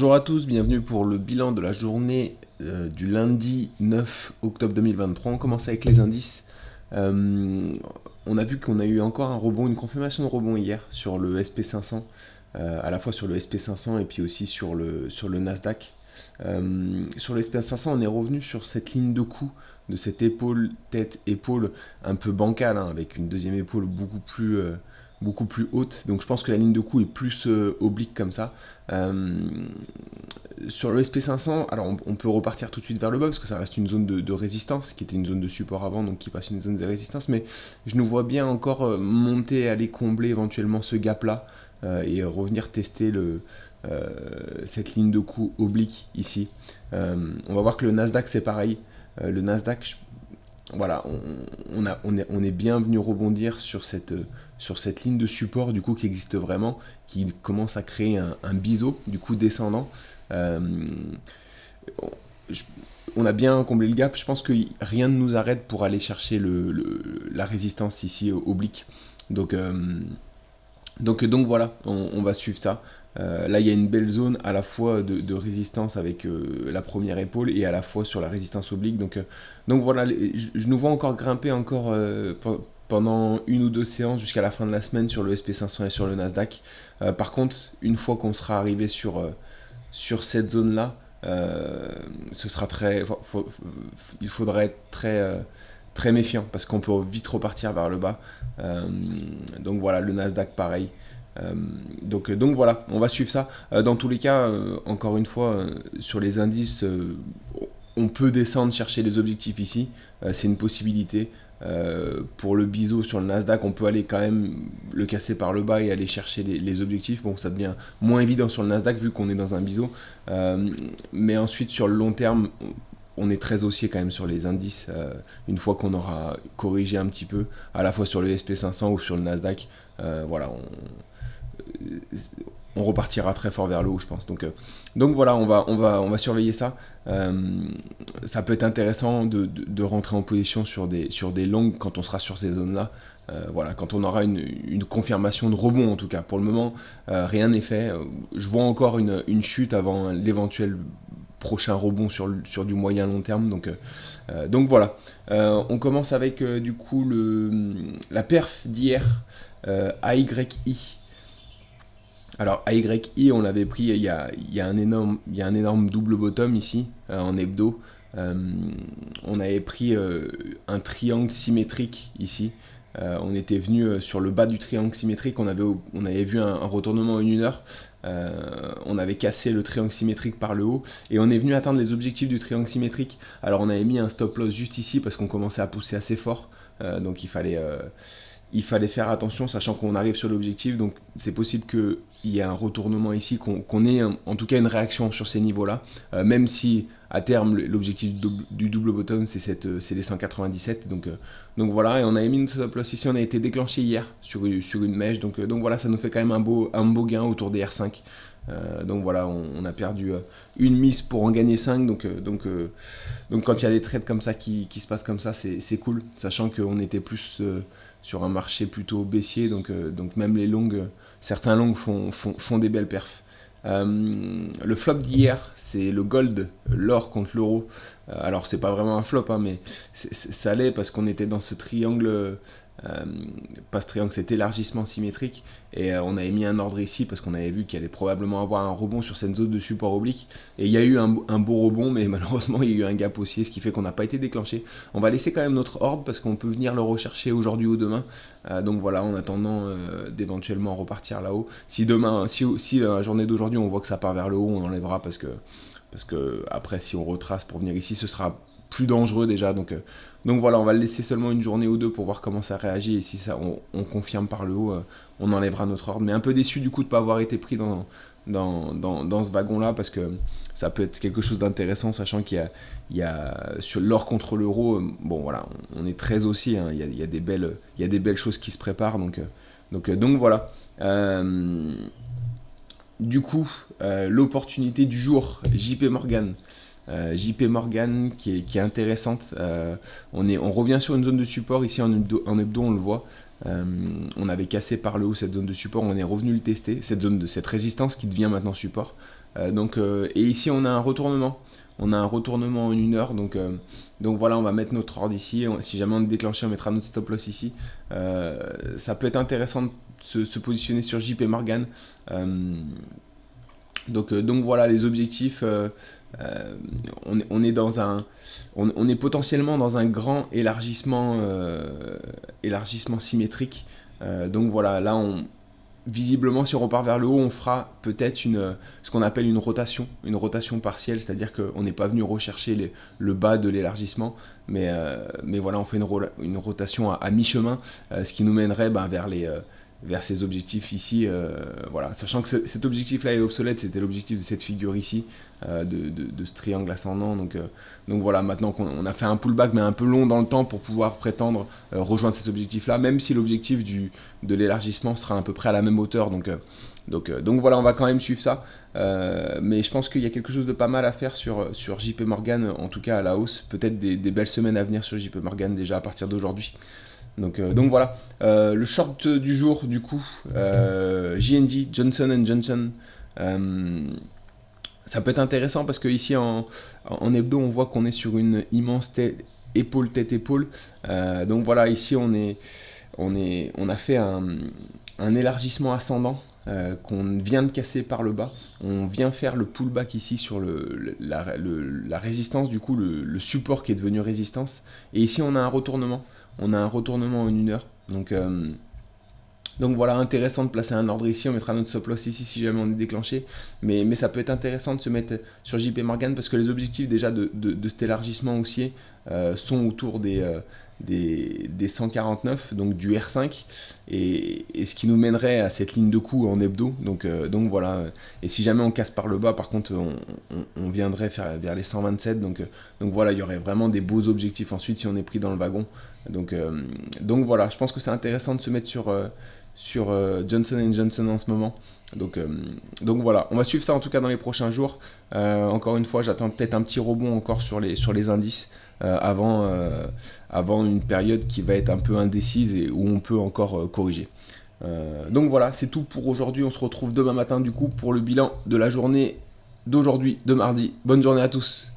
Bonjour à tous, bienvenue pour le bilan de la journée du lundi 9 octobre 2023. On commence avec les indices. Euh, on a vu qu'on a eu encore un rebond, une confirmation de rebond hier sur le SP500, à la fois sur le SP500 et puis aussi sur le Nasdaq. Sur le SP500, on est revenu sur cette ligne de coup, de cette épaule, tête-épaule un peu bancale, hein, avec une deuxième épaule beaucoup plus haute. Donc je pense que la ligne de coup est plus oblique comme ça. Euh, sur le SP500, alors on peut repartir tout de suite vers le bas parce que ça reste une zone de résistance qui était une zone de support avant, donc qui passe une zone de résistance. Mais je nous vois bien encore monter, aller combler éventuellement ce gap-là et revenir tester cette ligne de coup oblique ici. On va voir que le Nasdaq c'est pareil. Le Nasdaq, voilà, on est bien venu rebondir sur cette ligne de support du coup qui existe vraiment, qui commence à créer un biseau du coup descendant. Euh, je- on a bien comblé le gap. Je pense que rien ne nous arrête pour aller chercher la résistance ici oblique. Donc, donc voilà, on va suivre ça. Là, il y a une belle zone à la fois de résistance avec la première épaule et à la fois sur la résistance oblique. Donc voilà, je nous vois encore grimper encore pendant une ou deux séances jusqu'à la fin de la semaine sur le SP500 et sur le Nasdaq. Par contre, une fois qu'on sera arrivé sur cette zone-là, ce sera il faudra être très méfiant parce qu'on peut vite repartir vers le bas. Euh, donc voilà, le Nasdaq pareil. Donc voilà, on va suivre ça. Dans tous les cas, encore une fois, sur les indices, on peut descendre chercher les objectifs ici. C'est une possibilité. Pour le biseau sur le Nasdaq, on peut aller quand même le casser par le bas et aller chercher les objectifs. Bon, ça devient moins évident sur le Nasdaq vu qu'on est dans un biseau. Mais ensuite, sur le long terme, on est très haussier quand même sur les indices. Une fois qu'on aura corrigé un petit peu, à la fois sur le SP500 ou sur le Nasdaq, voilà, on repartira très fort vers le haut, je pense. Donc voilà, on va surveiller ça. Ça peut être intéressant de rentrer en position sur des longues quand on sera sur ces zones-là. Voilà, quand on aura une confirmation de rebond en tout cas. Pour le moment, rien n'est fait. Je vois encore une chute avant l'éventuel prochain rebond sur du moyen long terme. Donc voilà. On commence avec du coup la perf d'hier, AYI. Alors AYI, on l'avait pris, il y a un énorme double bottom ici, en hebdo. Euh, on avait pris un triangle symétrique ici. On était venu sur le bas du triangle symétrique, on avait vu un retournement en 1 heure. On avait cassé le triangle symétrique par le haut et on est venu atteindre les objectifs du triangle symétrique. Alors on avait mis un stop loss juste ici parce qu'on commençait à pousser assez fort. Donc il fallait faire attention, sachant qu'on arrive sur l'objectif. Donc c'est possible qu'il y ait un retournement ici, qu'on ait en tout cas une réaction sur ces niveaux-là. Même si à terme l'objectif du double bottom c'est les 197. Donc voilà, et on avait mis une stop loss ici, on a été déclenché hier sur une mèche. Donc voilà, ça nous fait quand même un beau gain autour des R5. Donc voilà, on a perdu une mise pour en gagner 5. Donc quand il y a des trades comme ça qui se passent comme ça, c'est cool, sachant qu'on était plus sur un marché plutôt baissier, donc même les longues, certains longues font des belles perfs. Le flop d'hier, c'est le gold, l'or contre l'euro. Alors c'est pas vraiment un flop, hein, mais ça l'est parce qu'on était dans ce triangle, pas ce triangle, cet élargissement symétrique, et on avait mis un ordre ici parce qu'on avait vu qu'il allait probablement avoir un rebond sur cette zone de support oblique, et il y a eu un beau rebond, mais malheureusement il y a eu un gap haussier, ce qui fait qu'on n'a pas été déclenché. On va laisser quand même notre ordre parce qu'on peut venir le rechercher aujourd'hui ou demain. Donc voilà, en attendant d'éventuellement repartir là-haut. Si demain, si la journée d'aujourd'hui on voit que ça part vers le haut, on enlèvera parce que après si on retrace pour venir ici, ce sera plus dangereux déjà. Donc voilà, on va le laisser seulement une journée ou deux pour voir comment ça réagit, et si ça on confirme par le haut, on enlèvera notre ordre. Mais un peu déçu du coup de ne pas avoir été pris dans ce wagon-là, parce que ça peut être quelque chose d'intéressant, sachant qu'il y a sur l'or contre l'euro, bon voilà, on est très haussier, hein, il y a des belles choses qui se préparent, donc voilà. Du coup, l'opportunité du jour, JP Morgan. JP Morgan qui est intéressante. On revient sur une zone de support ici en hebdo, on le voit. On avait cassé par le haut cette zone de support, on est revenu le tester, cette résistance qui devient maintenant support. Et ici, on a un retournement. On a un retournement en 1 heure. Donc voilà, on va mettre notre ordre ici. Si jamais on est déclenché, on mettra notre stop loss ici. Ça peut être intéressant de se positionner sur JP Morgan. Donc voilà, les objectifs. On est dans on est potentiellement dans un grand élargissement symétrique. Donc voilà, là, visiblement, si on repart vers le haut, on fera peut-être ce qu'on appelle une rotation partielle, c'est-à-dire qu'on n'est pas venu rechercher le bas de l'élargissement, mais voilà, on fait une rotation à mi-chemin, ce qui nous mènerait vers ces objectifs ici, voilà. Sachant que cet objectif-là est obsolète, c'était l'objectif de cette figure ici, de ce triangle ascendant. Donc voilà, maintenant qu'on a fait un pullback, mais un peu long dans le temps pour pouvoir prétendre rejoindre cet objectif-là, même si l'objectif de l'élargissement sera à peu près à la même hauteur. Donc voilà, on va quand même suivre ça. Mais je pense qu'il y a quelque chose de pas mal à faire sur JP Morgan, en tout cas à la hausse. Peut-être des belles semaines à venir sur JP Morgan déjà à partir d'aujourd'hui. Donc voilà, le short du jour du coup, JNJ, Johnson & Johnson, ça peut être intéressant parce que ici en hebdo on voit qu'on est sur une immense tête-épaule. Donc voilà, ici on a fait un élargissement ascendant qu'on vient de casser par le bas. On vient faire le pullback ici sur la résistance, du coup le support qui est devenu résistance. Et ici on a un retournement. On a un retournement en 1 heure. Donc voilà, intéressant de placer un ordre ici. On mettra notre stop loss ici si jamais on est déclenché. Mais ça peut être intéressant de se mettre sur JP Morgan parce que les objectifs déjà de cet élargissement haussier sont autour des 149, donc du R5, et ce qui nous mènerait à cette ligne de coup en hebdo. Donc voilà, et si jamais on casse par le bas, par contre on viendrait vers les 127. Donc voilà, il y aurait vraiment des beaux objectifs ensuite si on est pris dans le wagon. Donc voilà, je pense que c'est intéressant de se mettre sur Johnson & Johnson en ce moment. Donc voilà, on va suivre ça en tout cas dans les prochains jours. Encore une fois, j'attends peut-être un petit rebond encore sur les indices avant une période qui va être un peu indécise et où on peut encore corriger. Donc voilà, c'est tout pour aujourd'hui. On se retrouve demain matin du coup pour le bilan de la journée d'aujourd'hui, de mardi. Bonne journée à tous.